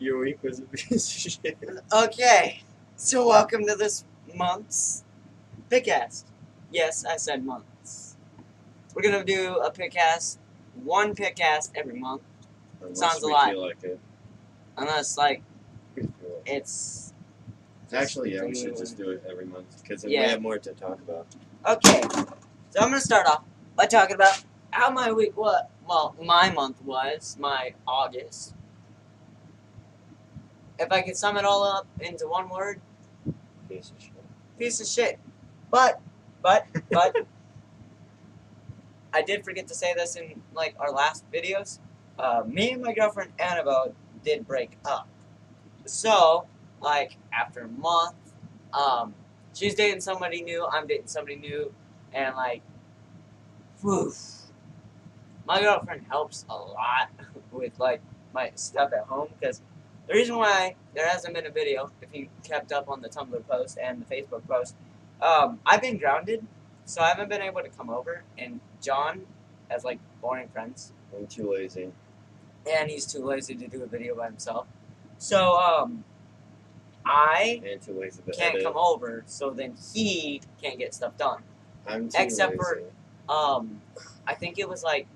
Your week was a piece of shit. Okay, so welcome to this month's PitCast. Yes, I said months. We're gonna do a PitCast, one PitCast every month. Unless Sounds a we lot. feel like it. Unless, like, We feel like it. it's... Actually, yeah, we should just do it every month because then Yeah. we have more to talk about. Okay, so I'm gonna start off by talking about how my week was. Well, my month was, my August. If I could sum it all up into one word, Piece of shit. piece of shit. But, I did forget to say this in, like, our last videos. Me and my girlfriend, Annabelle, did break up. So, like, after a month, she's dating somebody new, I'm dating somebody new, and, like, whew, my girlfriend helps a lot with, like, my stuff at home, because the reason why there hasn't been a video, if you kept up on the Tumblr post and the Facebook post, I've been grounded, so I haven't been able to come over, and John has, like, boring friends, I'm too lazy. and he's too lazy to do a video by himself. So, I And too lazy to can't edit. come over, so then he can't get stuff done. I'm too Except for- lazy. I think it was, like,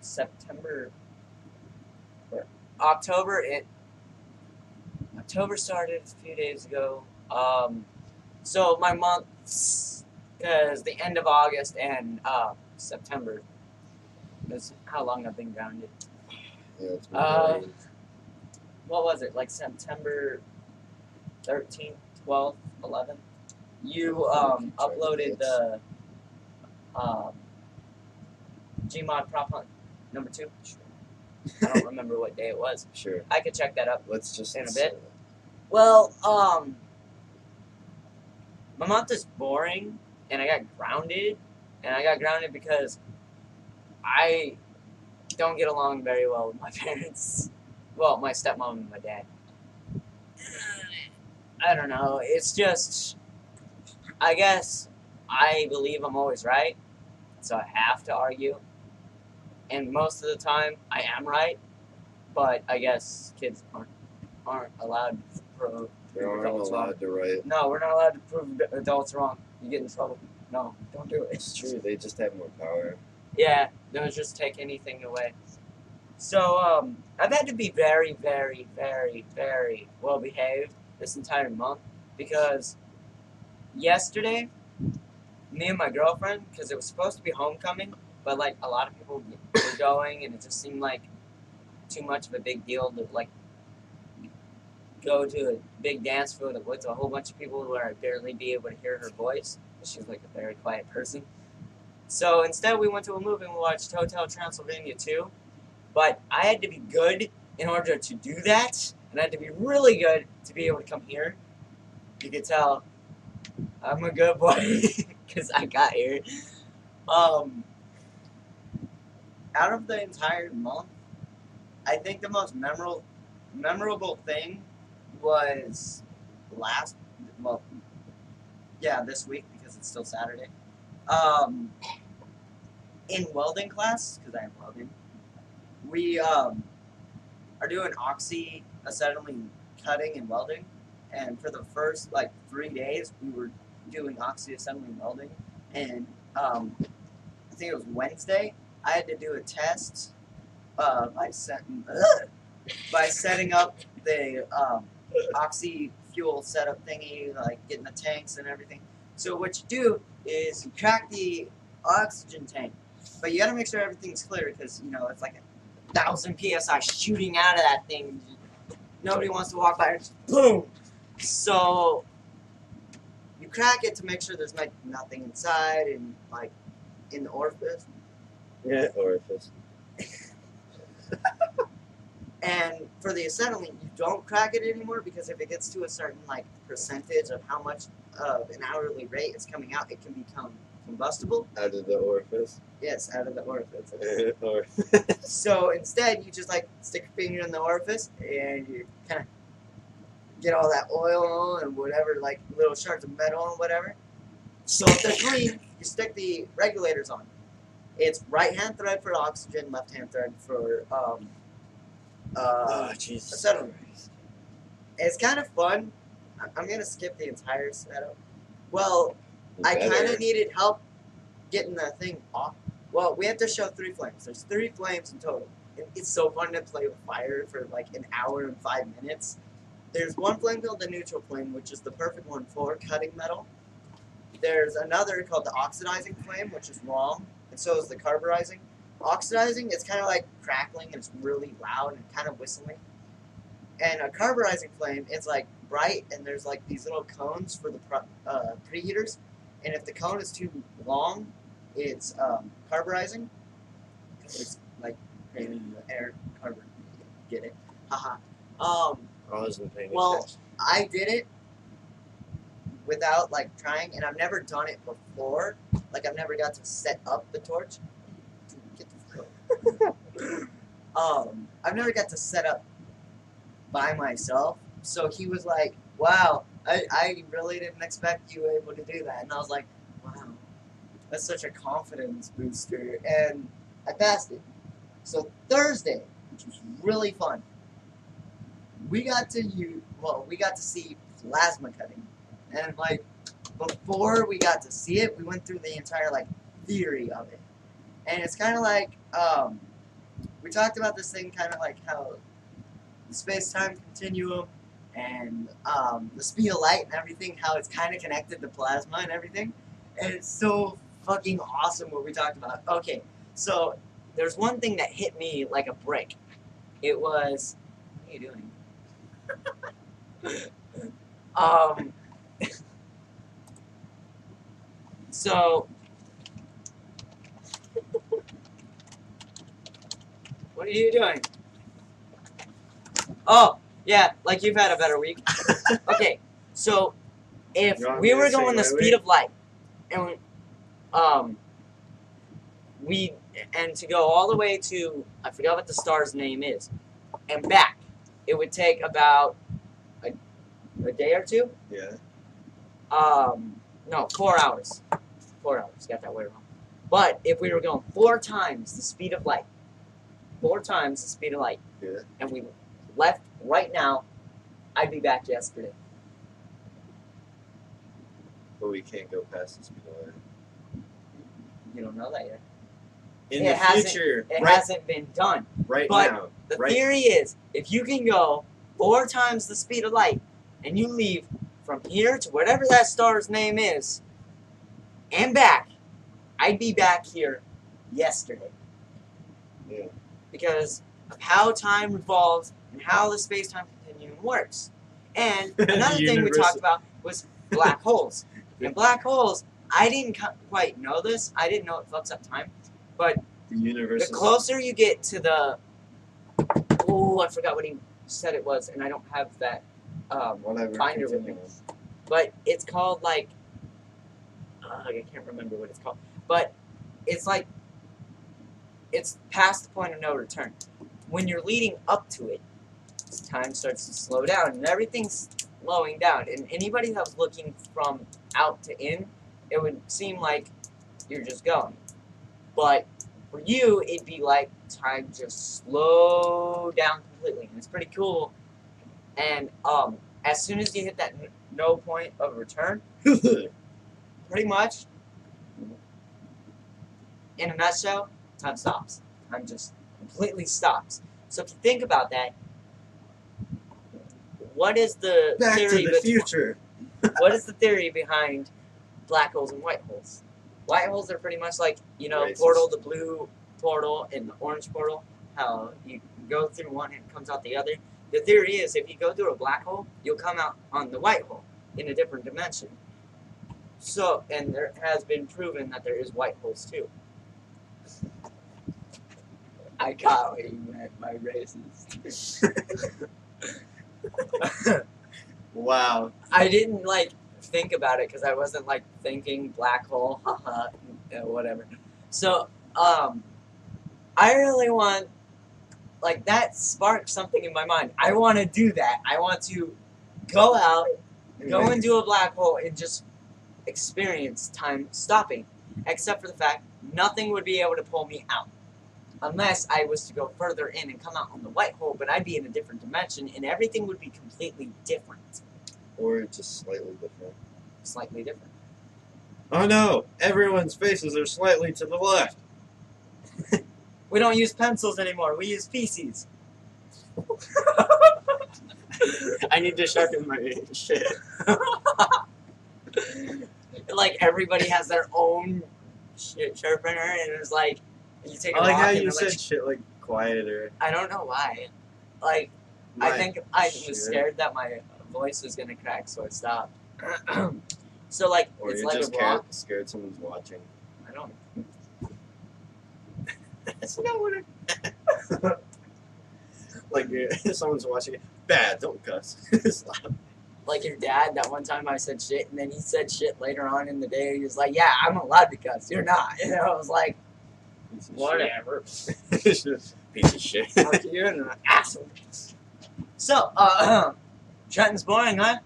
September, or October. October started a few days ago. So my months, because the end of August and September is how long I've been grounded. Yeah, it's been very- What was it, like September 13th, 12th, 11th? You uploaded the Gmod Prop Hunt number 2. I don't remember what day it was. Sure. I could check that up. Let's just In a say bit. Well, my month is boring, and I got grounded, because I don't get along very well with my parents. Well, my stepmom and my dad. I don't know, it's just, I guess I believe I'm always right, so I have to argue, and most of the time I am right, but I guess kids aren't allowed to prove We aren't adults wrong. allowed to write. No, we're not allowed to prove adults wrong. You get in trouble. No, don't do it. It's true. They just have more power. Yeah, they'll just take anything away. So, I've had to be very, very, very, very well behaved this entire month, because yesterday, me and my girlfriend, because it was supposed to be homecoming, but, like, a lot of people were going, and it just seemed like too much of a big deal to, like, go to a big dance field with a whole bunch of people where I'd barely be able to hear her voice. She's like a very quiet person. So instead we went to a movie and we watched Hotel Transylvania 2. But I had to be good in order to do that. And I had to be really good to be able to come here. You can tell I'm a good boy because I got here. Out of the entire month, I think the most memorable thing was this week, because it's still Saturday. In welding class, because I am welding, we are doing oxyacetylene cutting and welding, and for the first, like, 3 days, we were doing oxyacetylene welding, and I think it was Wednesday, I had to do a test by setting up the oxy fuel setup thingy, like getting the tanks and everything. So what you do is you crack the oxygen tank, but you gotta make sure everything's clear, because, you know, it's like 1,000 PSI shooting out of that thing. Nobody wants to walk by and just boom! So you crack it to make sure there's, like, nothing inside, and, like, in the orifice. Yeah, orifice. And for the acetylene, you don't crack it anymore, because if it gets to a certain, like, percentage of how much of an hourly rate is coming out, it can become combustible. Out of the orifice. Yes, out of the orifice. Orifice. So instead, you just, like, stick your finger in the orifice, and you kind of get all that oil and whatever, like, little shards of metal and whatever. So if they're green, you stick the regulators on. It's right-hand thread for oxygen, left-hand thread for Jesus settlement. Christ. It's kind of fun. I'm gonna skip the entire setup. Well, I kind Better. of needed help getting the thing off. Well, we have to show 3 flames. There's 3 flames in total. And it's so fun to play with fire for like an hour and 5 minutes. There's one flame called the neutral flame, which is the perfect one for cutting metal. There's another called the oxidizing flame, which is wrong, and so is the carburizing. Oxidizing, it's kind of like crackling, and it's really loud and kind of whistling. And a carburizing flame, it's like bright, and there's like these little cones for the preheaters. And if the cone is too long, it's carburizing. It's like creating the air carbon. Get it? Haha. I wasn't paying Well, attention. I did it without like trying, and I've never done it before. Like I've never got to set up the torch. Get the I've never got to set up by myself. So he was like, "Wow, I really didn't expect you able to do that." And I was like, "Wow, that's such a confidence booster." And I passed it. So Thursday, which was really fun, we got to see plasma cutting. And like before we got to see it, we went through the entire like theory of it. And it's kind of like we talked about this thing kind of like how the space-time continuum and the speed of light and everything, how it's kind of connected to plasma and everything. And it's so fucking awesome what we talked about. Okay, so there's one thing that hit me like a brick. It was, what are you doing? So, what are you doing? Oh, yeah, like you've had a better week. Okay, so if You want we me to were say going the my speed week? of light, and to go all the way to, I forgot what the star's name is, and back, it would take about a day or two. Yeah. No, 4 hours. 4 hours. Got that way wrong. But if we were going 4 times the speed of light, 4 times the speed of light, Yeah. and we left right now, I'd be back yesterday. But we can't go past the speed of light. You don't know that yet. In It the hasn't- future, It right, hasn't been done. right but now, The right? theory is, if you can go 4 times the speed of light, and you leave from here to whatever that star's name is, and back, I'd be back here yesterday. Yeah. Because of how time revolves and how the space-time continuum works. And another thing we talked about was black holes. And black holes, I didn't quite know this. I didn't know it fucks up time. But The universe the closer you get to the... Oh, I forgot what he said it was, and I don't have that whatever. binder with me. continue. But it's called like... I can't remember what it's called. But it's like... It's past the point of no return. When you're leading up to it, time starts to slow down, and everything's slowing down. And anybody that was looking from out to in, it would seem like you're just going. But for you, it'd be like time just slow down completely, and it's pretty cool. And as soon as you hit that no point of return, pretty much, in a nutshell, time stops. Time just completely stops. So if you think about that, what is the Back to theory the future. what is the theory behind black holes and white holes? White holes are pretty much like, you know, Racist. portal, the blue portal and the orange portal, how you go through one and it comes out the other. The theory is if you go through a black hole, you'll come out on the white hole in a different dimension. So, and there has been proven that there is white holes too. I got what you meant by racist. Wow. I didn't like think about it because I wasn't like thinking black hole, haha, whatever. So, I really want, like, that sparked something in my mind. I want to do that. I want to go out, go into a black hole, and just experience time stopping. Except for the fact nothing would be able to pull me out. Unless I was to go further in and come out on the white hole, but I'd be in a different dimension, and everything would be completely different. Or just slightly different. Slightly different. Oh no! Everyone's faces are slightly to the left. We don't use pencils anymore. We use feces. I need to sharpen my shit. Like, everybody has their own shit sharpener, and it's like, you take a I like rock how and you they're said shit like quieter. I don't know why. Like, I My think I shit. was scared that my voice was gonna crack, so I stopped. So, like, Or it's you're like just a rock. scared someone's watching. I don't. That's not what it... Like, someone's watching it. Bad, don't cuss. Stop. Like your dad, that one time I said shit, and then he said shit later on in the day. He was like, "Yeah, I'm allowed to cuss. You're not." And I was like, Piece of "Whatever." shit. Piece of shit. Fuck you, and an asshole. So, Trenton's boring, huh?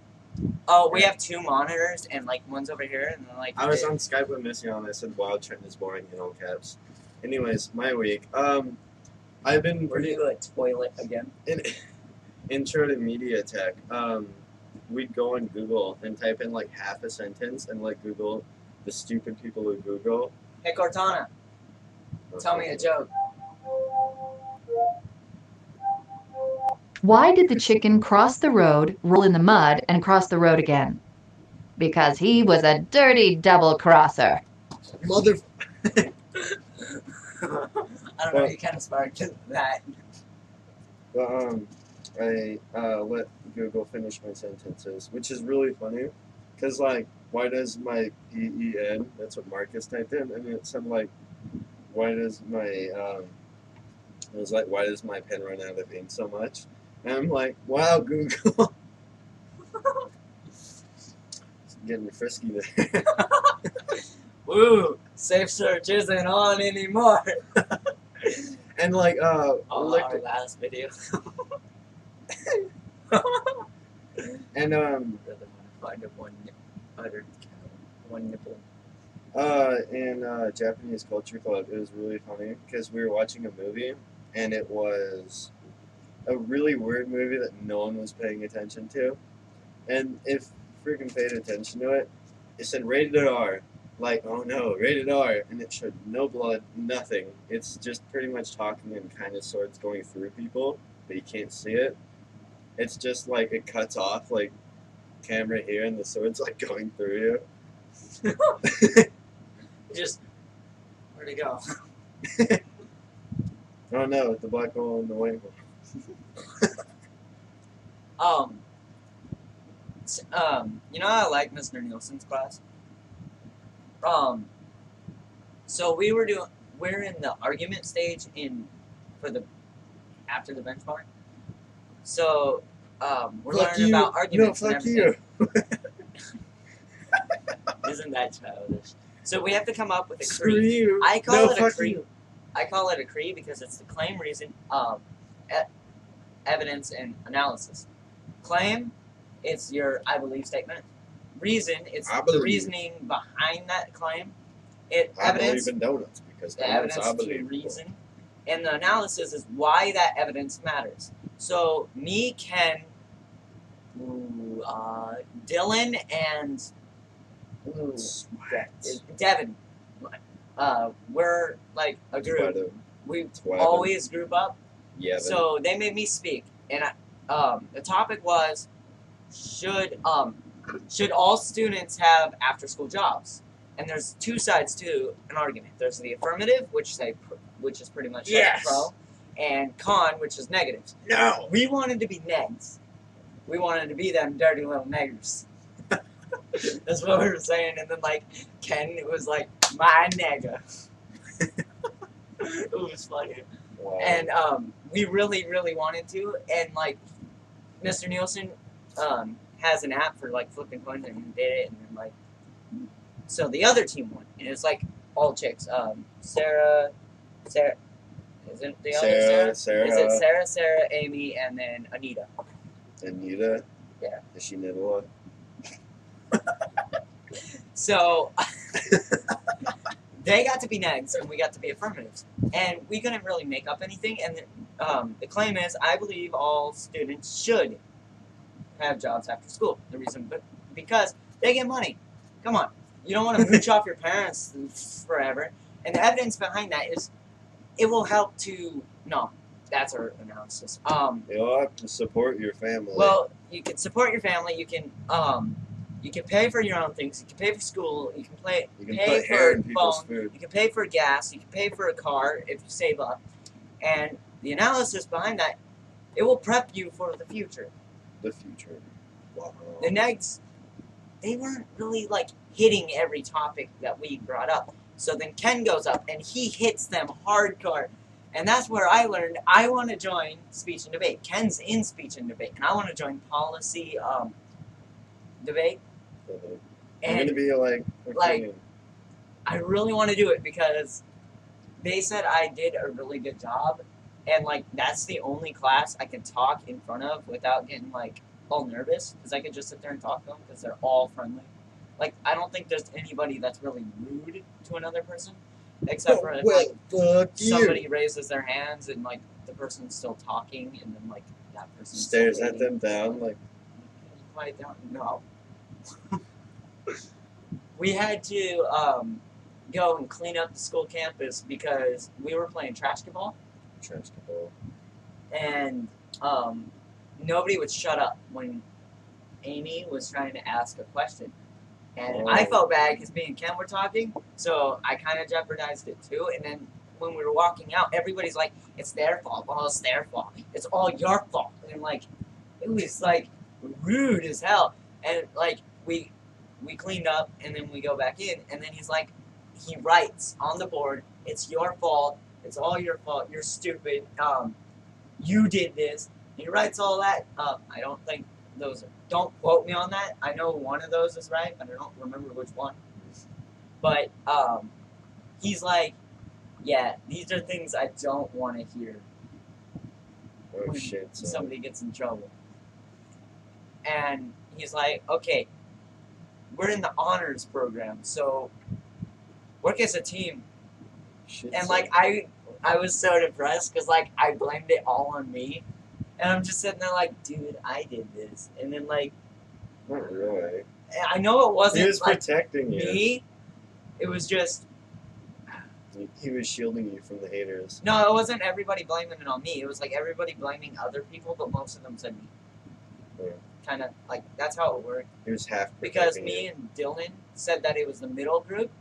Oh, we have 2 monitors, and like one's over here, and then like. I was on Skype with Missy and I said, "Wow, Trenton is boring" in all caps. Anyways, my week. I've been Where do you like toilet again? in intro to media tech. We'd go on Google and type in like half a sentence and like Google the stupid people who Google. Hey Cortana, tell me a joke. Why did the chicken cross the road, roll in the mud, and cross the road again? Because he was a dirty double crosser. Mother. I don't know. You kind of sparked that. But I let Google finish my sentences, which is really funny, because like, why does my PEN? That's what Marcus typed in, and it said like, why does my it was like, why does my pen run out of ink so much? And I'm like, wow, Google. Getting frisky there. Woo! Safe search isn't on anymore. And like, Our last video. and Find a one nipple. in Japanese Culture Club, it was really funny because we were watching a movie, and it was a really weird movie that no one was paying attention to. And if freaking paid attention to it, it said rated R. Like, oh no, rated R. And it showed no blood, nothing. It's just pretty much talking and kind of swords going through people, but you can't see it. It's just like it cuts off, like, camera here, and the sword's like going through you. Just, where'd it go? Oh no, the black hole and the white hole. You know how I like Mr. Nielsen's class? So we're in the argument stage after the benchmark. So, we're learning about arguments and everything. Isn't that childish? So we have to come up with a Screw creed. you. I call No, it a fuck creed. you. I call it a creed because it's the claim, reason, evidence, and analysis. Claim, it's your I believe statement. Reason, it's I the believe. reasoning behind that claim. I Evidence, believe in donuts because the donuts evidence I to believe. reason, and the analysis is why that evidence matters. So me, Ken, Dylan, and Devin, we're like a group. We always group up. Yeah. So they made me speak, and the topic was should all students have after-school jobs? And there's 2 sides to an argument. There's the affirmative, which is pretty much Yes. pro, and con, which is negatives. No. We wanted to be negs. We wanted to be them dirty little neggers. That's what we were saying. And then like Ken, it was like my nigga. It was funny. Wow. And we really, really wanted to. And like Mr. Nielsen has an app for like flipping coins, and he did it. And then like, so the other team won, and it's like all chicks. Sarah, isn't the other Sarah? Is it Sarah, Amy, and then Anita? Anita? Yeah. Does she knit a lot? So they got to be negs, and we got to be affirmatives. And we couldn't really make up anything. And the claim is, I believe all students should have jobs after school. The reason, because they get money. Come on, you don't want to mooch off your parents forever. And the evidence behind that is, it will help to that's our analysis. You'll have to support your family. Well, you can support your family. You can pay for your own things. You can pay for school. You can pay for phone. Food. You can pay for gas. You can pay for a car if you save up. And the analysis behind that, it will prep you for the future. The future. Wow. The negs, they weren't really like hitting every topic that we brought up. So then Ken goes up and he hits them hardcore. And that's where I learned I want to join speech and debate. Ken's in speech and debate, and I want to join policy debate. I'm gonna be like, I really want to do it because they said I did a really good job, and like that's the only class I can talk in front of without getting like all nervous, because I could just sit there and talk to them because they're all friendly. Like I don't think there's anybody that's really rude to another person. Except for if, like, somebody raises their hands and like the person's still talking, and then like that person stares at them down like. Quiet down. No. We had to go and clean up the school campus because we were playing trash-ball. And nobody would shut up when Amy was trying to ask a question. And I felt bad because me and Ken were talking, so I kind of jeopardized it too. And then when we were walking out, everybody's like, it's their fault. Well, it's their fault. It's all your fault. And like, it was like rude as hell. And like, we cleaned up and then we go back in. And then he's like, he writes on the board, it's your fault. It's all your fault. You're stupid. You did this. And he writes all that up. I don't think those are. Don't quote me on that. I know one of those is right, but I don't remember which one. But he's like, yeah, these are things I don't want to hear when somebody gets in trouble. And he's like, okay, we're in the honors program, so work as a team. And like I was so depressed because like I blamed it all on me. And I'm just sitting there like, dude, I did this. And then like... Not really. I know it wasn't he was like protecting you. Me. It was just... He was shielding you from the haters. No, it wasn't everybody blaming it on me. It was like everybody blaming other people, but most of them said me. Yeah. Kind of like, that's how it worked. He was half because me and Dylan said that it was the middle group,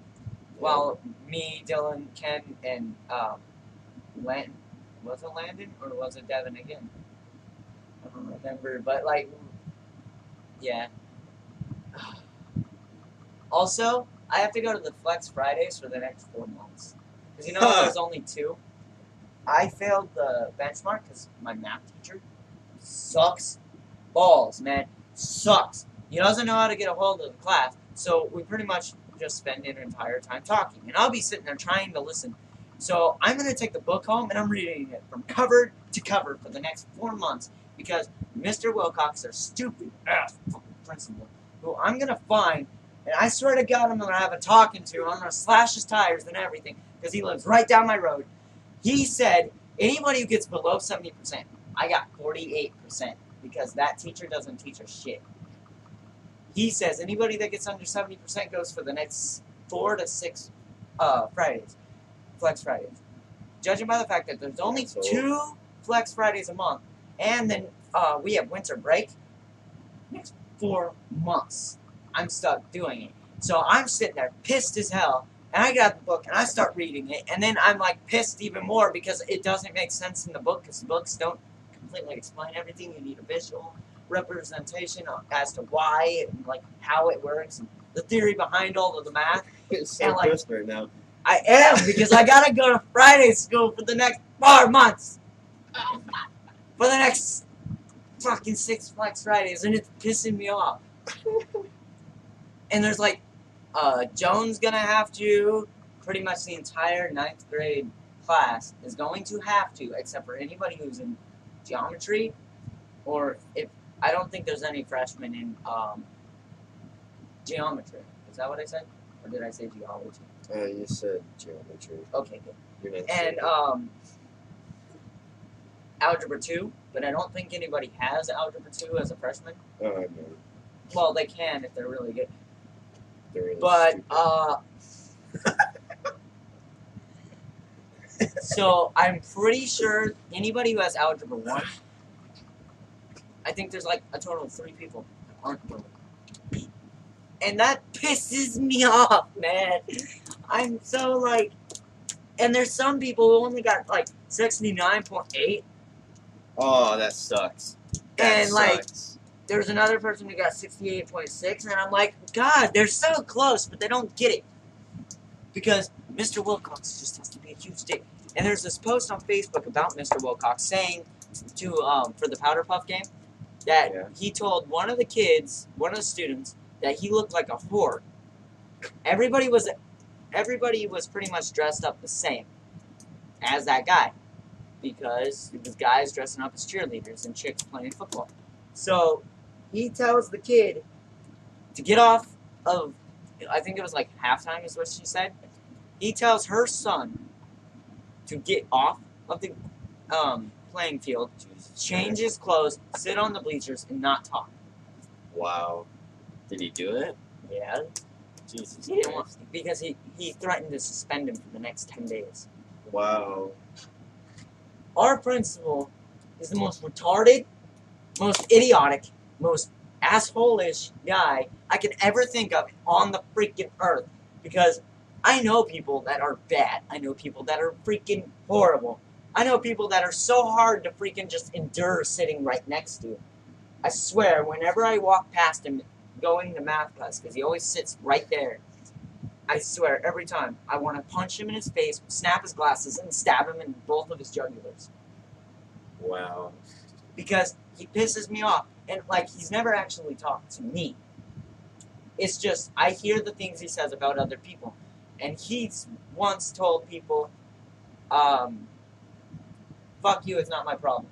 while me, Dylan, Ken, and Landon... Was it Landon or was it Devin again? I don't remember, but like, yeah. Also, I have to go to the Flex Fridays for the next 4 months. Because you know there's only 2. I failed the benchmark because my math teacher sucks balls, man. Sucks. He doesn't know how to get a hold of the class, so we pretty much just spend an entire time talking. And I'll be sitting there trying to listen. So I'm going to take the book home and I'm reading it from cover to cover for the next 4 months. Because Mr. Wilcox, their stupid ass fucking principal, who I'm going to find, and I swear to God I'm going to have a talking to, I'm going to slash his tires and everything, because he lives right down my road. He said, anybody who gets below 70%, I got 48%, because that teacher doesn't teach us shit. He says, anybody that gets under 70% goes for the next 4 to 6 Fridays, Flex Fridays. Judging by the fact that there's only 2 Flex Fridays a month, and then we have winter break. Next 4 months, I'm stuck doing it. So I'm sitting there pissed as hell, and I grab the book and I start reading it, and then I'm like pissed even more because it doesn't make sense in the book, because the books don't completely explain everything. You need a visual representation as to why and like how it works and the theory behind all of the math. It's so like, pissed right now. I am, because I gotta go to Friday school for the next 4 months. For the next fucking 6 Flex Fridays, and it's pissing me off. And there's like, Joan's gonna have to, pretty much the entire 9th grade class is going to have to, except for anybody who's in geometry, or if, I don't think there's any freshmen in, geometry. Is that what I said? Or did I say geology? You said geometry. Okay, good. You're not And sure. algebra 2, but I don't think anybody has algebra 2 as a freshman. Oh, no. Well, they can if they're really good. They're really But stupid. so I'm pretty sure anybody who has algebra 1, I think there's like a total of 3 people that aren't willing. And that pisses me off, man. I'm so like, and there's some people who only got like 69.8. Oh, that sucks. That And, like, sucks. There's another person who got 68.6, and I'm like, God, they're so close, but they don't get it. Because Mr. Wilcox just has to be a huge dick. And there's this post on Facebook about Mr. Wilcox saying to, for the Powder Puff game, that he told one of the kids, one of the students, that he looked like a whore. Everybody was pretty much dressed up the same as that guy. Because it was guys dressing up as cheerleaders and chicks playing football. So he tells the kid to get off of, I think it was like halftime is what she said. He tells her son to get off of the playing field, change his clothes, sit on the bleachers, and not talk. Wow. Did he do it? Yeah. Jesus He didn't Christ. want, because he threatened to suspend him for the next 10 days. Wow. Our principal is the most retarded, most idiotic, most asshole-ish guy I can ever think of on the freaking earth. Because I know people that are bad. I know people that are freaking horrible. I know people that are so hard to freaking just endure sitting right next to. I swear, whenever I walk past him going to math class, because he always sits right there, I swear, every time, I want to punch him in his face, snap his glasses, and stab him in both of his jugulars. Wow. Because he pisses me off. And, like, he's never actually talked to me. It's just, I hear the things he says about other people. And he's once told people, fuck you, it's not my problem.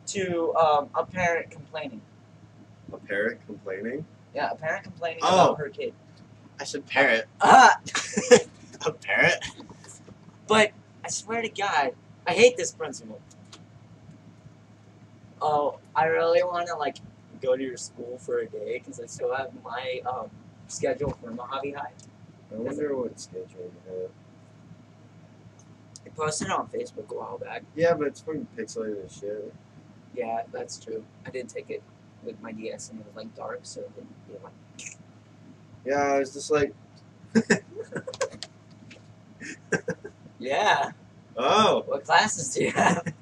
To a parent complaining. A parrot complaining? Yeah, a parent complaining Oh. about her kid. I said parrot. A parrot? But I swear to God, I hate this principal. Oh, I really want to like go to your school for a day because I still have my schedule for Mojave High. I wonder what schedule you have. I posted it on Facebook a while back. Yeah, but it's fucking pixelated as shit. Yeah, that's true. I did take it with my DS and it was like dark, so it didn't be like. Yeah, I was just like, Yeah. oh, What classes do you have?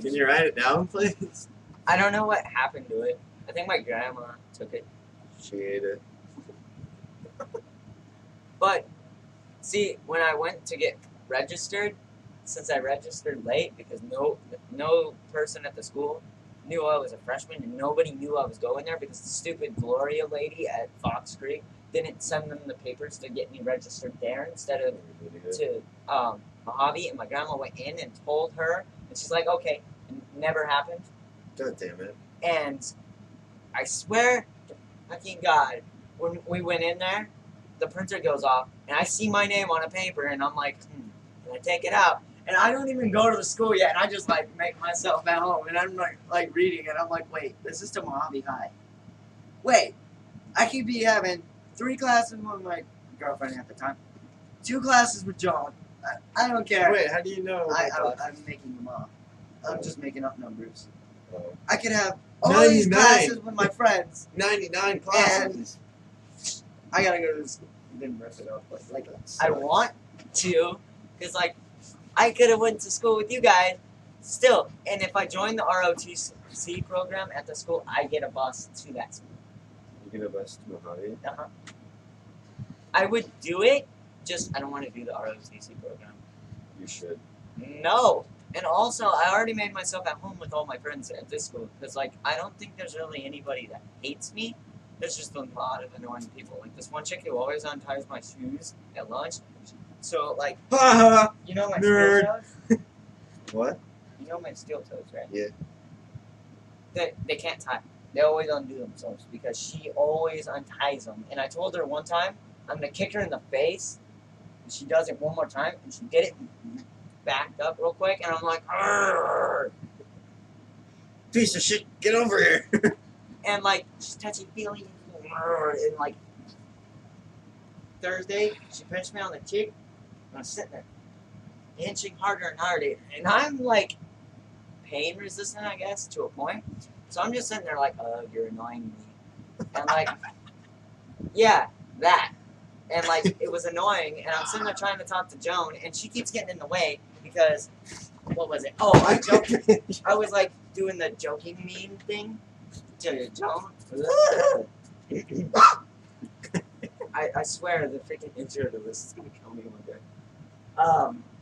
can you write it down, please? I don't know what happened to it. I think my grandma took it. She ate it. But, see, when I went to get registered, since I registered late, because no person at the school knew I was a freshman, and nobody knew I was going there, because the stupid Gloria lady at Fox Creek didn't send them the papers to get me registered there instead of to Mojave, and my grandma went in and told her, and she's like, okay, it never happened. God damn it. And I swear to fucking God, when we went in there, the printer goes off, and I see my name on a paper, and I'm like, and I take it out, and I don't even go to the school yet, and I just, like, make myself at home, and I'm, like reading it, I'm like, wait, this is to Mojave High. Wait, I could be having 3 classes with my girlfriend at the time, 2 classes with John. I don't care. Wait, how do you know? I'm making them up. I'm just making up numbers. Oh. I could have all these 99. classes with my friends. 99 classes. I gotta go to the school. Didn't rip it up, but like I want to, because like I could have went to school with you guys still. And if I join the ROTC program at the school, I get a bus to that school. You get a bus to Mojave? I would do it. Just I don't want to do the ROTC program. You should. No. And also, I already made myself at home with all my friends at this school. Because, like, I don't think there's really anybody that hates me. There's just a lot of annoying people. Like, this one chick who always unties my shoes at lunch. So, like, you know my Nerd. steel toes? What? You know my steel toes, right? Yeah. They can't tie. They always undo themselves because she always unties them. And I told her one time, I'm gonna kick her in the face. And she does it one more time, and she did it backed up real quick, and I'm like, "Arrgh!" Piece of shit, get over here. And like she's touchy feely, and like Thursday, she pinched me on the cheek, and I was sitting there, inching harder and harder, and I'm like pain resistant, I guess, to a point. So I'm just sitting there like, you're annoying me, and like, yeah, that. And like it was annoying, and I'm sitting there trying to talk to Joan, and she keeps getting in the way because what was it? Oh, I joked. I was like doing the joking meme thing to Joan. I swear the freaking intro to this is gonna kill me one day.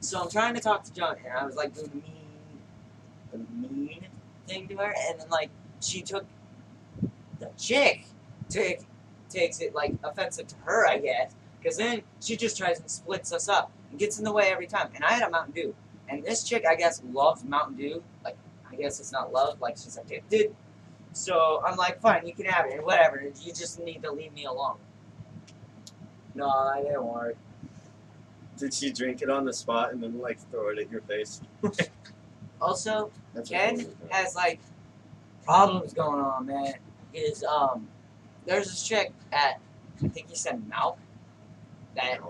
So I'm trying to talk to Joan, and I was like doing the mean thing to her, and then like she took the chick takes it like offensive to her, I guess, because then she just tries and splits us up and gets in the way every time. And I had a Mountain Dew, and this chick, I guess, loves Mountain Dew. Like, I guess it's not love, like she's addicted. So I'm like, fine, you can have it, whatever. You just need to leave me alone. No, I didn't want it. Did she drink it on the spot and then like throw it at your face? Also, That's Ken what it was. has like problems going on, man. There's this chick at, I think he said Malk, that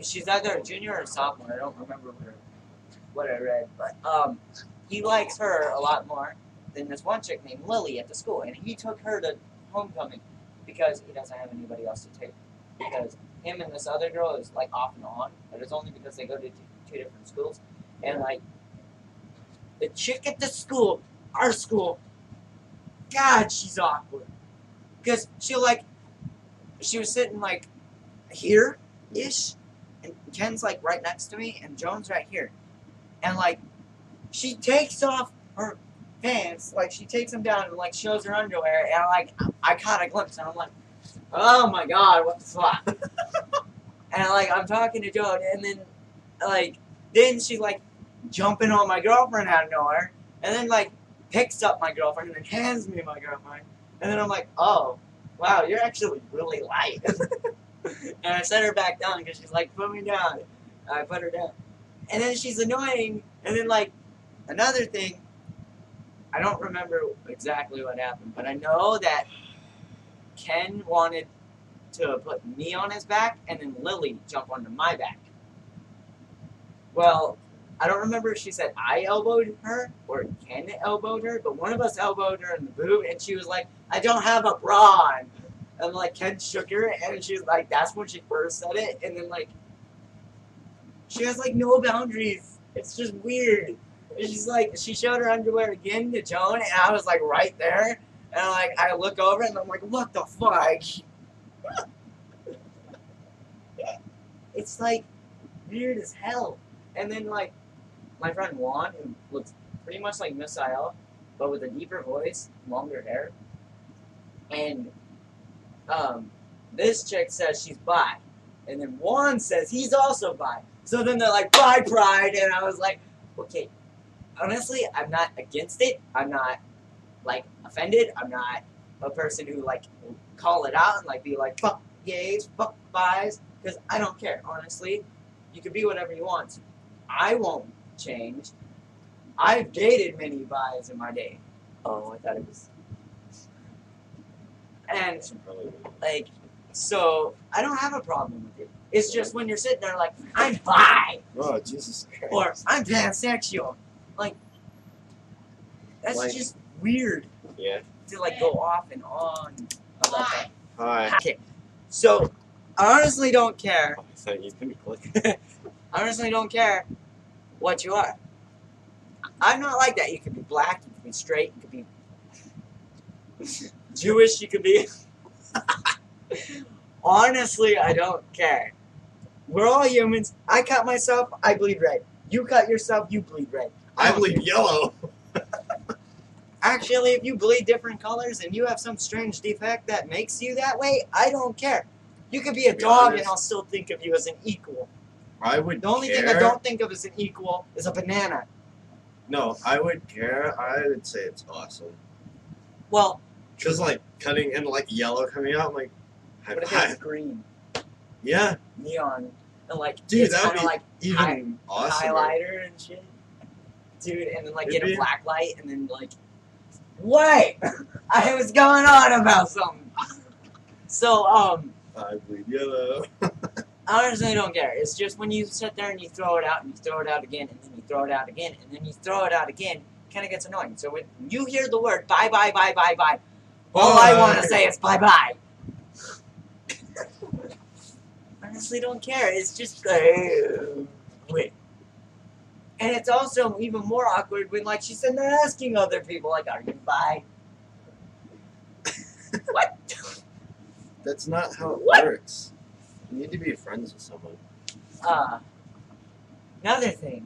she's either a junior or a sophomore. I don't remember what I read, but he likes her a lot more than this one chick named Lily at the school, and he took her to homecoming because he doesn't have anybody else to take. Because him and this other girl is like off and on, but it's only because they go to two different schools, and like the chick at the school, our school, God, she's awkward. Because she was sitting like here-ish, and Ken's like right next to me, and Joan's right here. And like, she takes off her pants, like she takes them down and like shows her underwear, and I caught a glimpse, and I'm like, oh my God, what the fuck? And like, I'm talking to Joan, and then she's like jumping on my girlfriend out of nowhere, and then like picks up my girlfriend and then hands me my girlfriend. And then I'm like, oh, wow, you're actually really light. And I set her back down because she's like, put me down. I put her down. And then she's annoying. And then, like, another thing, I don't remember exactly what happened, but I know that Ken wanted to put me on his back and then Lily jump onto my back. Well, I don't remember if she said I elbowed her or Ken elbowed her, but one of us elbowed her in the boob, and she was like, I don't have a bra on. And like Ken shook her, and she was like, that's when she first said it, and then like, she has like no boundaries. It's just weird. And she's like, she showed her underwear again to Joan, and I was like right there, and like I look over, and I'm like, what the fuck? It's like weird as hell. And then like, my friend Juan, who looks pretty much like Miss Ayala, but with a deeper voice, longer hair. And this chick says she's bi. And then Juan says he's also bi. So then they're like, bi pride. And I was like, okay, honestly, I'm not against it. I'm not, like, offended. I'm not a person who, like, will call it out and, like, be like, fuck gays, fuck bis. Because I don't care, honestly. You can be whatever you want. I won't change. I've dated many bis in my day. Oh, I thought it was. And, like, so, I don't have a problem with it. It's just when you're sitting there like, I'm bi! Oh, Jesus Christ. Or, I'm pansexual. Like, that's Like- just weird Yeah. to, like, go off and on about that. Hi. Okay, so, I honestly don't care. Oh, I thought you didn't click. I honestly don't care what you are. I'm not like that. You could be black, you could be straight, you could be Jewish, you could be... Honestly, I don't care. We're all humans. I cut myself, I bleed red. You cut yourself, you bleed red. I don't bleed care. yellow. Actually, if you bleed different colors and you have some strange defect that makes you that way, I don't care. You could be a To be dog honest- and I'll still think of you as an equal. I would The only care. thing I don't think of as an equal is a banana. No, I would care. I would say it's awesome. Well, Because, like, cutting and, like, yellow coming out, I'm like, high what if five. it's green? Yeah, neon, and like dude, it's that kind would of be like even awesome. highlighter and shit, dude, and then like It'd get a be- black light, and then like, wait, I was going on about something. So I bleed yellow. I honestly don't care. It's just when you sit there and you throw it out and you throw it out again and then you throw it out again and then you throw it out again, it kind of gets annoying. So when you hear the word bye bye bye bye bye, all I want to say is bye bye. Honestly, don't care. It's just wait. And it's also even more awkward when like she's sitting there asking other people like, "Are you bi?" What? That's not how it What? works. You need to be friends with someone. Another thing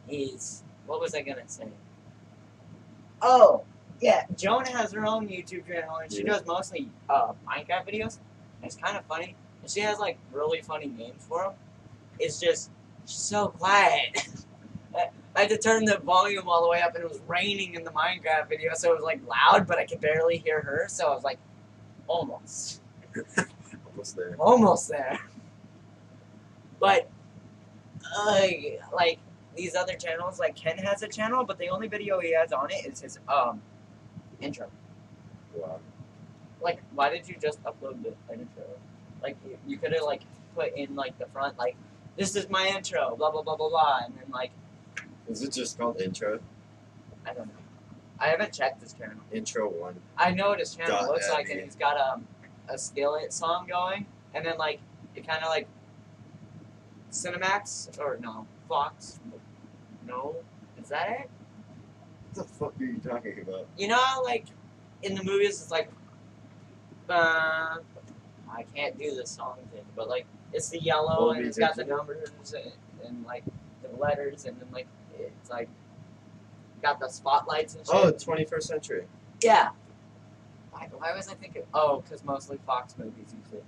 is, what was I gonna say? Oh, yeah, Jonah has her own YouTube channel, and she does mostly Minecraft videos. And it's kind of funny, and she has like really funny names for them. It's just she's so quiet. I had to turn the volume all the way up, and it was raining in the Minecraft video, so it was like loud, but I could barely hear her. So I was like, almost. Almost there. Almost there. But, like, these other channels, like, Ken has a channel, but the only video he has on it is his, intro. Wow. Like, why did you just upload the intro? Like, you could have, like, put in, like, the front, like, this is my intro, blah, blah, blah, blah, blah, and then, like... Is it just called Intro? I don't know. I haven't checked his channel. Intro 1. I know what his channel God, looks like, Abby. and he's got, a Skillet song going, and then, like, it kind of, like, Cinemax, or no, Fox, no, is that it? What the fuck are you talking about? You know how, like, in the movies, it's like, I can't do the song thing, but, like, it's the yellow, Dolby and it's got the Digital? numbers, and, like, the letters, and then, like, it's, like, got the spotlights and shit. Oh, 21st century. Yeah. Why was I thinking? Oh, because mostly Fox movies use it.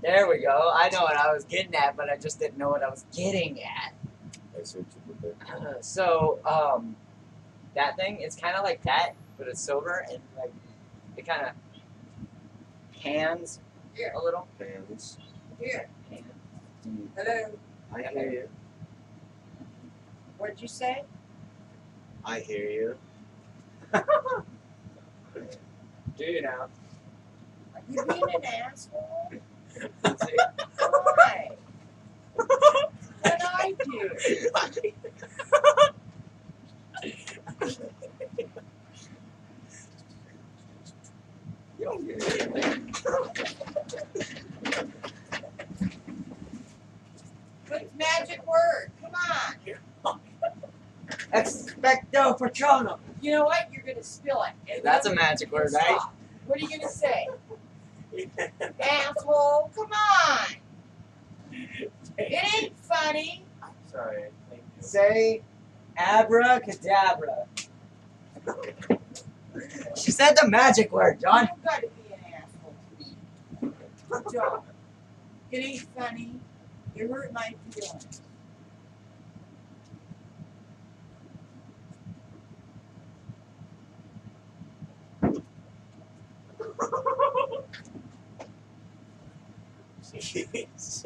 There we go. I know what I was getting at, but I just didn't know what I was getting at. I see what you did there. So, that thing, it's kind of like that, but it's silver, and, like, it kind of pans a little. Fans. Here. Pan. Hello. I hear you. What'd you say? I hear you. Do you know? Are you being an asshole? See? Why? What I do? You don't get anything. Good magic word. Come on. Expecto Patronum. You know what? You're gonna spill it. And That's a then magic you're word, gonna right? stop. What are you gonna say? Asshole. Come on. It ain't funny. Sorry. Thank you. Say abracadabra. She said the magic word, John. You gotta be an asshole to me. Good job. It ain't funny. You hurt my feelings. Jeez.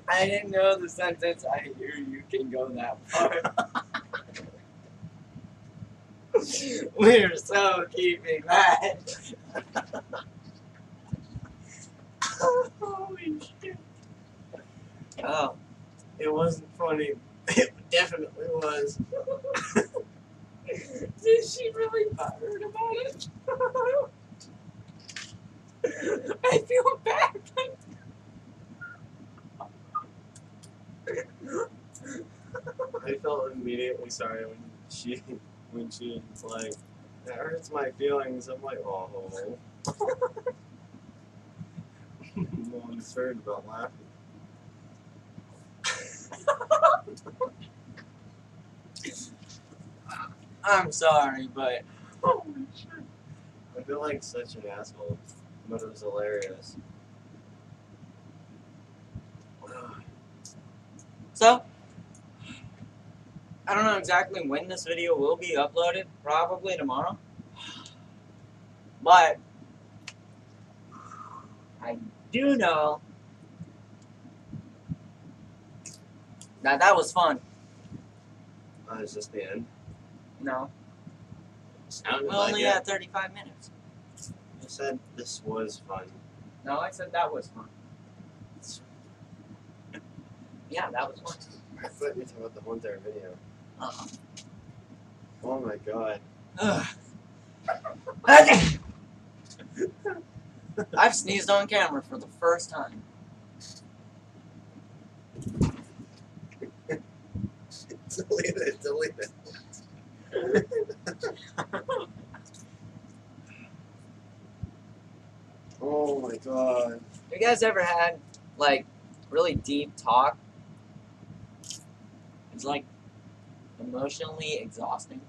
I didn't know the sentence I hear you can go that far. We're so keeping that. Holy shit. Oh, it wasn't funny. It definitely was. Did she really butthurt about it? I feel bad. I felt immediately sorry when she was like, that hurts my feelings. I'm like, oh. No one's heard about laughing. I'm sorry, but holy shit. I feel like such an asshole, but it was hilarious. So, I don't know exactly when this video will be uploaded. Probably tomorrow. But I do know that was fun. Is this the end? No, Sounded we're like only it. at 35 minutes. You said this was fun. No, I said that was fun. Yeah, that was fun. I thought you were talking about the whole entire video. Uh-uh. Oh my god. I've sneezed on camera for the first time. Delete it, delete it. Oh my god. Have you guys ever had, like, really deep talk? It's, like, emotionally exhausting.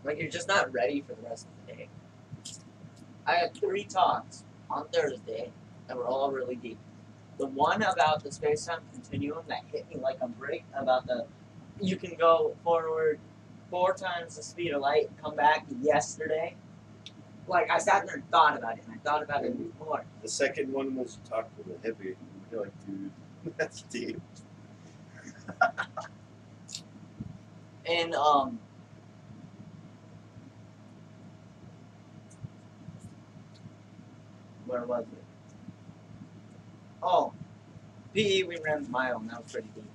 Like, you're just not ready for the rest of the day. I had 3 talks on Thursday that were all really deep. The one about the space-time continuum that hit me like a brick, about you can go forward 4 times the speed of light and come back yesterday. Like, I sat there and thought about it, and I thought about it more. The second one was you talk to the hippie. You're like, dude, that's deep. And, where was it? Oh, PE, we ran the mile, and that was pretty deep.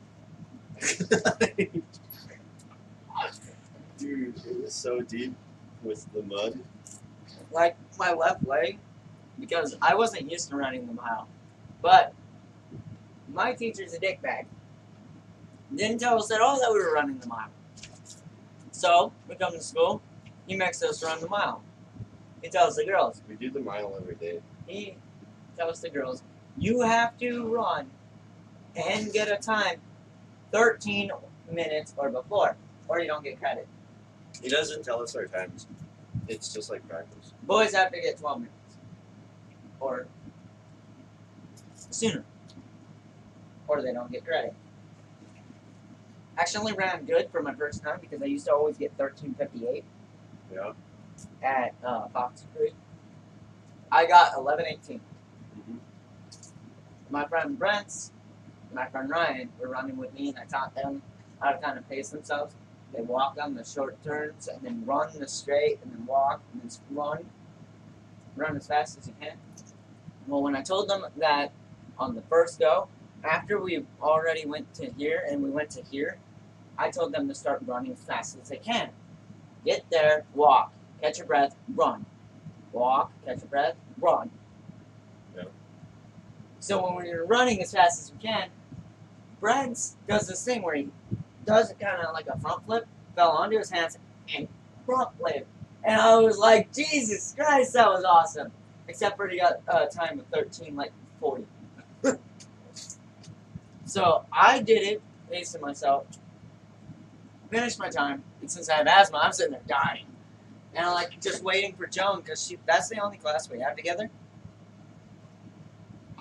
Dude, it was so deep with the mud. Like, my left leg, because I wasn't used to running the mile. But, my teacher's a dickbag. Didn't tell us at all that we were running the mile. So, we come to school, he makes us run the mile. He tells the girls, We do the mile every day. he tells the girls, you have to run and get a time 13 minutes or before, or you don't get credit. He doesn't tell us our times. It's just like practice. Boys have to get 12 minutes. Or sooner. Or they don't get credit. Actually ran good for my first time because I used to always get 13:58 Yeah. at Fox Creek. I got 11:18. Mm-hmm. My friend Brent, my friend Ryan were running with me, and I taught them how to kind of pace themselves. They walk on the short turns, and then run the straight, and then walk, and then run as fast as you can. Well, when I told them that on the first go, after we already went to here and we went to here, I told them to start running as fast as they can. Get there, walk, catch your breath, run. Walk, catch your breath, run. Yeah. So when you're running as fast as you can, Brent does this thing where he does it kind of like a front flip, fell onto his hands, and front flip. And I was like, Jesus Christ, that was awesome. Except for he got a time of 13:40. So I did it, pacing myself, finished my time, and since I have asthma, I'm sitting there dying. And I'm like just waiting for Joan, because that's the only class we have together.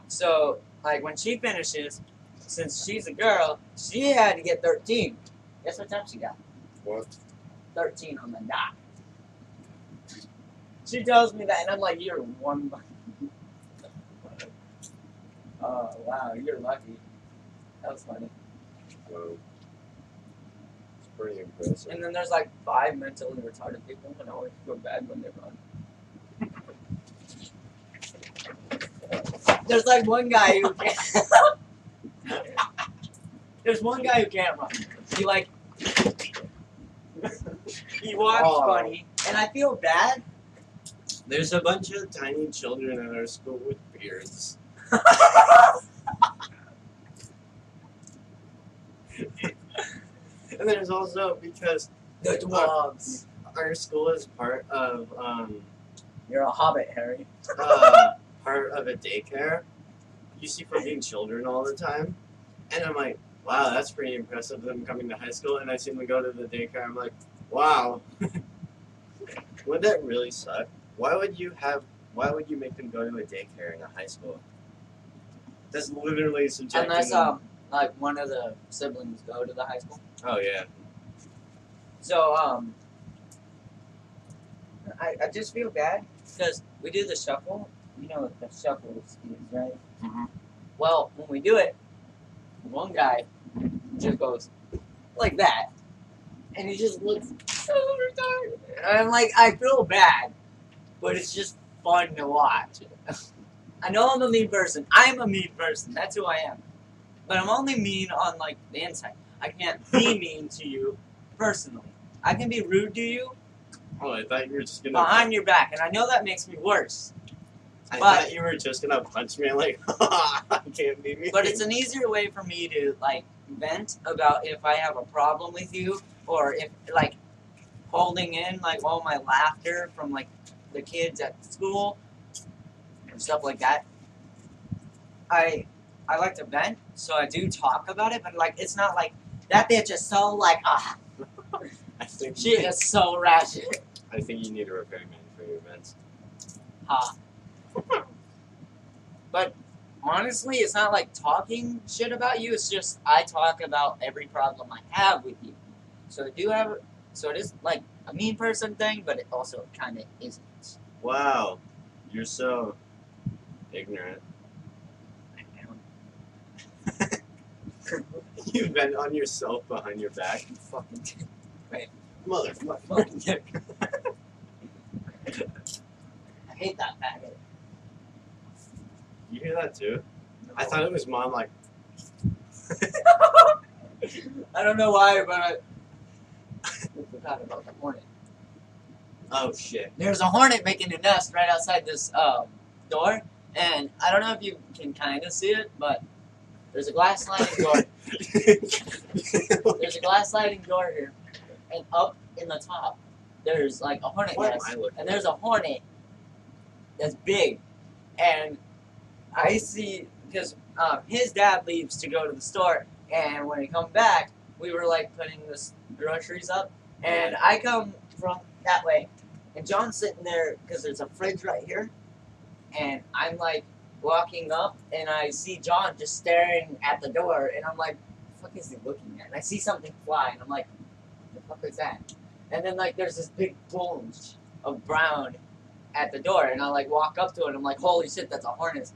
So, like, when she finishes, since she's a girl, she had to get 13. Guess what time she got? What? 13 on the dot. She tells me that, and I'm like, you're one. Oh, wow, you're lucky. That was funny. Wow. It's pretty impressive. And then there's like 5 mentally retarded people, and I always feel bad when they run. There's like one guy who can't. There's one guy who can't run. He like. He walks funny, and I feel bad. There's a bunch of tiny children at our school with beards. And there's also, because The dwarves. our school is part of You're a hobbit, Harry. part of a daycare. You see fucking children all the time, and I'm like, wow, that's pretty impressive. Them coming to high school, and I see them go to the daycare. I'm like, wow. Would that really suck? Why would you make them go to a daycare in a high school? That's literally subjecting Unless them. like one of the siblings go to the high school. Oh yeah. So I just feel bad because we do the shuffle. You know what the shuffle is, right? Mm-hmm. Well, when we do it, one guy just goes like that, and he just looks so retarded. And I'm like, I feel bad, but it's just fun to watch. I know I'm a mean person. I'm a mean person. That's who I am. But I'm only mean on like the inside. I can't be mean to you personally. I can be rude to you Oh, I thought you were just gonna. behind your back, and I know that makes me worse. I but- thought you were just gonna punch me like, I can't be me. But it's an easier way for me to like vent about if I have a problem with you, or if like holding in like all my laughter from like the kids at school and stuff like that. I like to vent, so I do talk about it, but like it's not like that bitch is so like I think she is so ratchet. I think you need a repairman for your events. But honestly, it's not like talking shit about you. It's just I talk about every problem I have with you. So I do have. So it is like a mean person thing, but it also kind of isn't. Wow, you're so ignorant. You vent on yourself behind your back. You fucking Motherfucker. fucking dick. I hate that faggot. You hear that too? I thought it was mom like. I don't know why, but I forgot about the hornet. Oh shit. There's a hornet making a nest right outside this door, and I don't know if you can kind of see it, but there's a glass sliding door. There's a glass sliding door here, and up in the top, there's like a hornet Why am nest, I looking and at there's a hornet that's big, and I see because his dad leaves to go to the store, and when he come back, we were like putting the groceries up, and I come from that way, and John's sitting there because there's a fridge right here, and I'm like walking up, and I see John just staring at the door, and I'm like, what the fuck is he looking at? And I see something fly, and I'm like, what the fuck is that? And then like there's this big bulge of brown at the door, and I like walk up to it, and I'm like, holy shit, that's a hornet.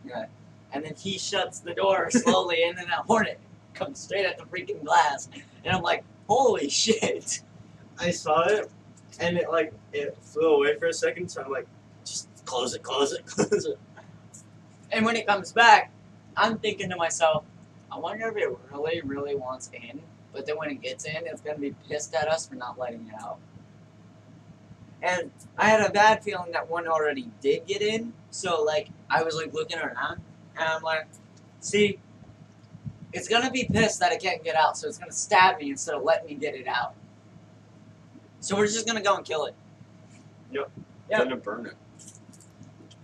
And then he shuts the door slowly, and then that hornet comes straight at the freaking glass, and I'm like, holy shit. I saw it, and it flew away for a second. So I'm like, just close it, close it, close it. And when it comes back, I'm thinking to myself, I wonder if it really, really wants in. But then when it gets in, it's going to be pissed at us for not letting it out. And I had a bad feeling that one already did get in. So, like, I was, like, looking around. And I'm like, see, it's going to be pissed that it can't get out. So it's going to stab me instead of letting me get it out. So we're just going to go and kill it. Yep. Yep. Gonna burn it.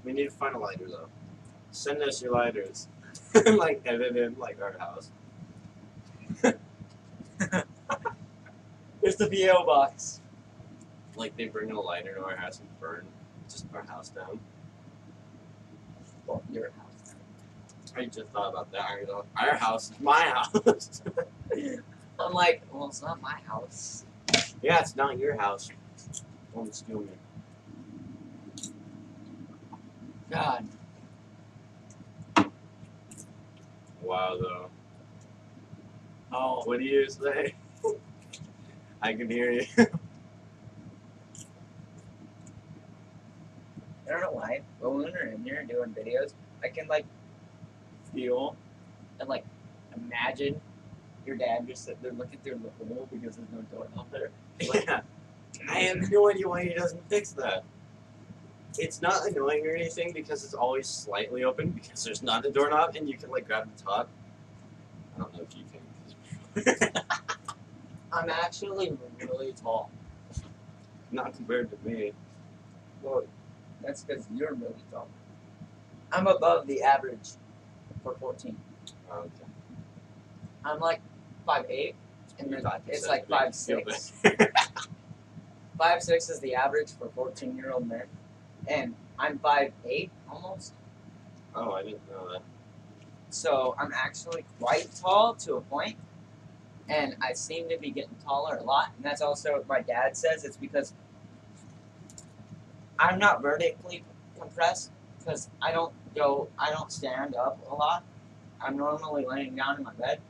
We need to find a lighter though. Send us your lighters. Like edit in like our house. Here's the PO box. Like they bring a lighter to our house and burn just our house down. Well, your house. I just thought about that. Our house is my house. I'm like, well, it's not my house. Yeah, it's not your house. Don't steal me. God. Wow, though. Oh. What do you say? I can hear you. I don't know why, but when we're in here doing videos, I can like feel and like imagine your dad just sitting there looking through the hole because there's no door out there. Yeah. I have no idea why he doesn't fix that. It's not annoying or anything because it's always slightly open because there's not a doorknob and you can like grab the top. I don't know if you can. I'm actually really tall. Not compared to me. Well, that's because you're really tall. I'm above the average for 14. Oh, okay. I'm like 5'8", and then it's like 5'6". 5'6" is the average for 14-year-old men, and I'm 5'8" almost. Oh, I didn't know that. So I'm actually quite tall to a point, and I seem to be getting taller a lot. And that's also what my dad says. It's because I'm not vertically compressed because I don't stand up a lot. I'm normally laying down in my bed.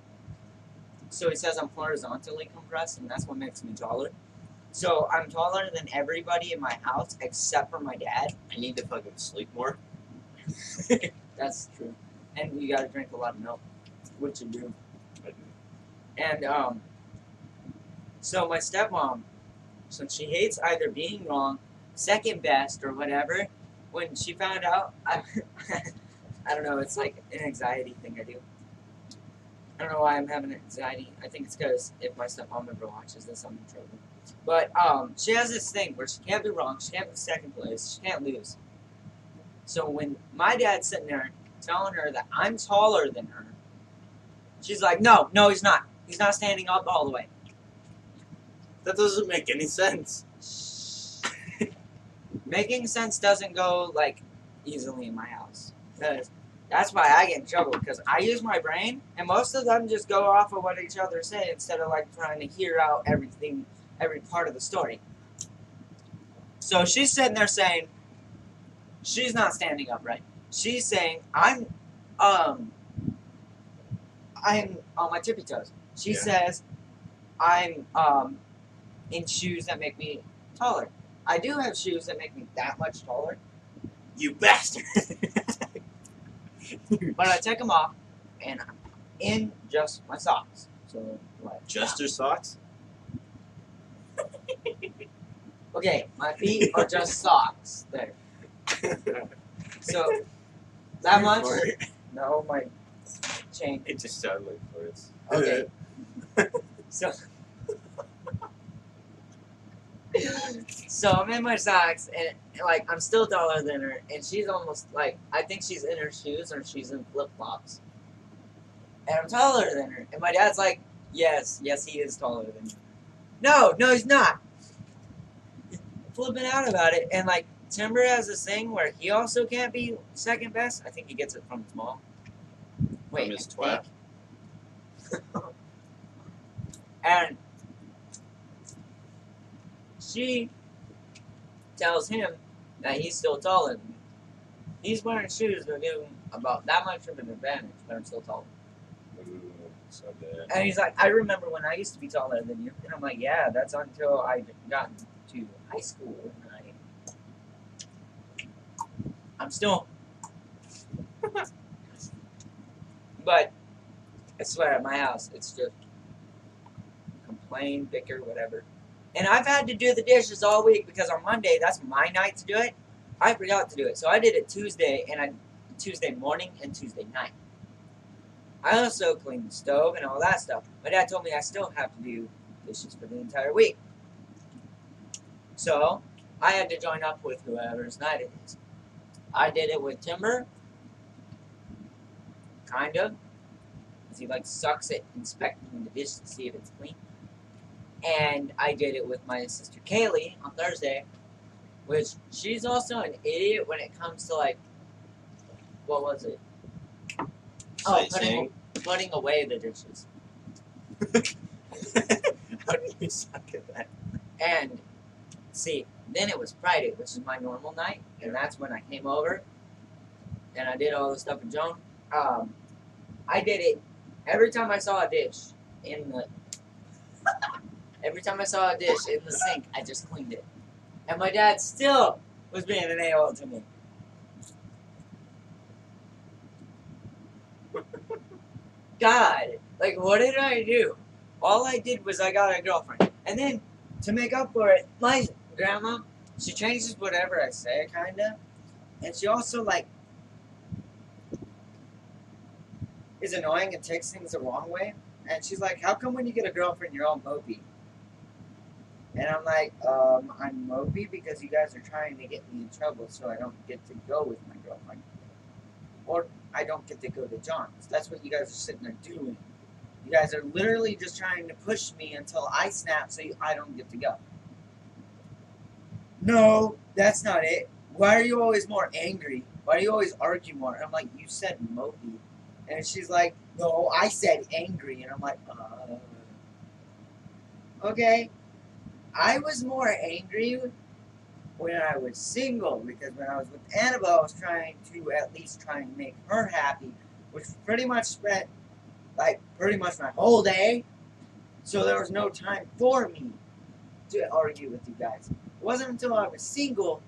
So he says I'm horizontally compressed, and that's what makes me taller. So I'm taller than everybody in my house except for my dad. I need to fucking sleep more. That's true. And you gotta drink a lot of milk, which you do. I do. And so my stepmom, since she hates either being wrong, second best, or whatever, when she found out, I don't know, it's like an anxiety thing I do. I don't know why I'm having anxiety. I think it's because if my stepmom ever watches this, I'm in trouble. But she has this thing where she can't be wrong, she can't be second place, she can't lose. So when my dad's sitting there telling her that I'm taller than her, she's like, no, he's not. He's not standing up all the way. That doesn't make any sense. Making sense doesn't go, like, easily in my house. Because that's why I get in trouble, because I use my brain, and most of them just go off of what each other say instead of, like, trying to hear out everything, every part of the story. So she's sitting there saying, she's not standing upright. She's saying, I'm on my tippy toes. She says, I'm in shoes that make me taller. I do have shoes that make me that much taller. You bastard! But I take them off, and I'm in just my socks. So, like, Just your socks? okay, my feet are just socks. There. So, that much? No, my chain. It just sounded like farts. Okay. So, I'm in my socks, and like I'm still taller than her, and she's almost like I think she's in her shoes or she's in flip flops, and I'm taller than her. And my dad's like, yes, he is taller than you. No, he's not. He's flipping out about it, and like Timber has this thing where he also can't be second best. I think he gets it from his mom. Wait, From his twat. And she tells him that he's still taller than me. He's wearing shoes that give him about that much of an advantage, but I'm still taller. Ooh, so good. And he's like, I remember when I used to be taller than you. And I'm like, yeah, that's until I got to high school. And I'm still... But I swear, at my house, it's just complain, bicker, whatever. And I've had to do the dishes all week because on Monday, that's my night to do it. I forgot to do it. So I did it Tuesday morning and Tuesday night. I also cleaned the stove and all that stuff. My dad told me I still have to do dishes for the entire week. So I had to join up with whoever's night it is. I did it with Timber. Kind of. Because he like sucks at inspecting the dish to see if it's clean. And I did it with my sister Kaylee on Thursday, which she's also an idiot when it comes to like, what was it? Oh, putting away the dishes. How do you suck at that? And see, then it was Friday, which is my normal night, and that's when I came over and I did all the stuff with Joan. I did it every time I saw a dish in the sink, I just cleaned it. And my dad still was being an a-hole to me. God, like, what did I do? All I did was I got a girlfriend. And then, to make up for it, my grandma, she changes whatever I say, kinda. And she also, like, is annoying and takes things the wrong way. And she's like, how come when you get a girlfriend, you're all mopey? And I'm like, I'm mopey because you guys are trying to get me in trouble so I don't get to go with my girlfriend. Or I don't get to go to John's. That's what you guys are sitting there doing. You guys are literally just trying to push me until I snap so I don't get to go. No, that's not it. Why are you always more angry? Why do you always argue more? And I'm like, you said mopey. And she's like, no, I said angry. And I'm like, okay. I was more angry when I was single, because when I was with Annabelle, I was trying to at least try and make her happy, which pretty much spent, like, pretty much my whole day, so there was no time for me to argue with you guys. It wasn't until I was single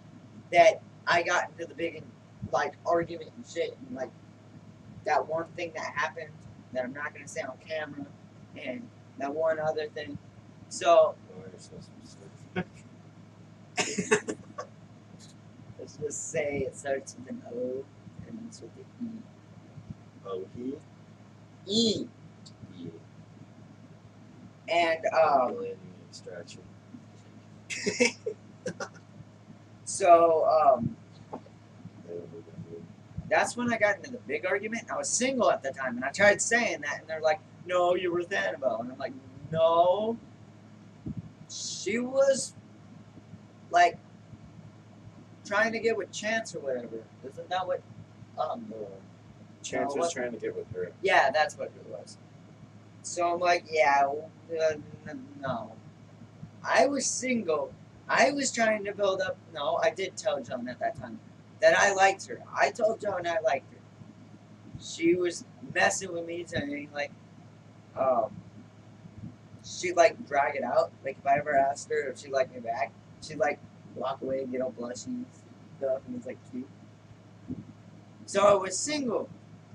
that I got into the big, like, argument and shit, and, like, that one thing that happened that I'm not going to say on camera, and that one other thing. So, Oh, you're so specific. let's just say it starts with an O and ends with an Oh, he? E. E. He. And, Alien extraction. so, that's when I got into the big argument. I was single at the time, and I tried saying that, and they're like, no, you're with Annabelle. And I'm like, no. She was, like, trying to get with Chance or whatever. Isn't that what, Chance No, was what? trying to get with her. Yeah, that's what it was. So I'm like, yeah, no. I was single. I was trying to build up. No, I did tell Joan at that time that I liked her. I told Joan I liked her. She was messing with me, saying, like, she'd, like, drag it out. Like, if I ever asked her if she liked me back, she'd, like, walk away and get all blushy and stuff, and it's, like, cute. So I was single.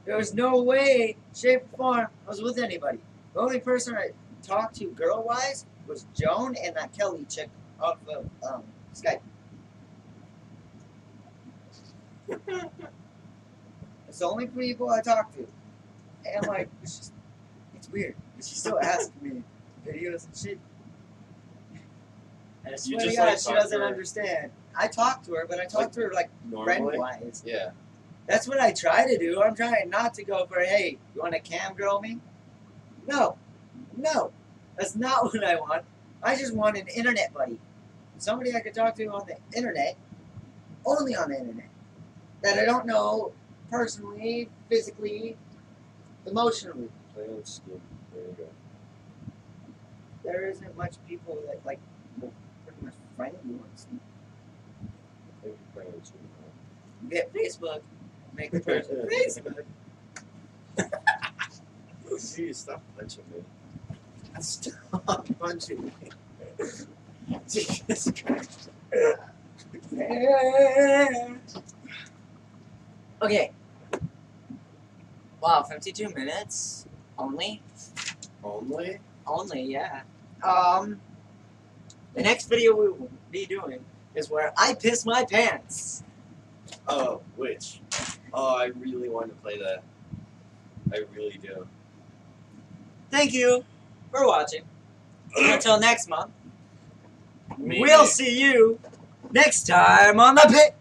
There was no way, shape, or form I was with anybody. The only person I talked to girl-wise was Joan and that Kelly chick off of Skype. It's the only people I talk to. And, like, it's weird. She still asks me videos and shit. And I swear to just, God, like, she talk to doesn't her? understand. I talk to her, but I talk to her, like, Normally? friend-wise. Yeah. That's what I try to do. I'm trying not to go for, hey, you want to cam girl me? No. No. That's not what I want. I just want an internet buddy. Somebody I could talk to on the internet, only on the internet, that I don't know personally, physically, emotionally. Play on Steam. There you go. There isn't much people that, like, will pretty much friend you on Steam. Maybe play on Steam. Get Facebook. Make the person Facebook. See, stop punching me. Stop punching me. Jesus Christ. Okay. Wow, 52 minutes only. Only? Only, yeah. The next video we will be doing is where I piss my pants. Oh, which? Oh, I really want to play that. I really do. Thank you for watching. Until next month, Maybe. we'll see you next time on the Pit.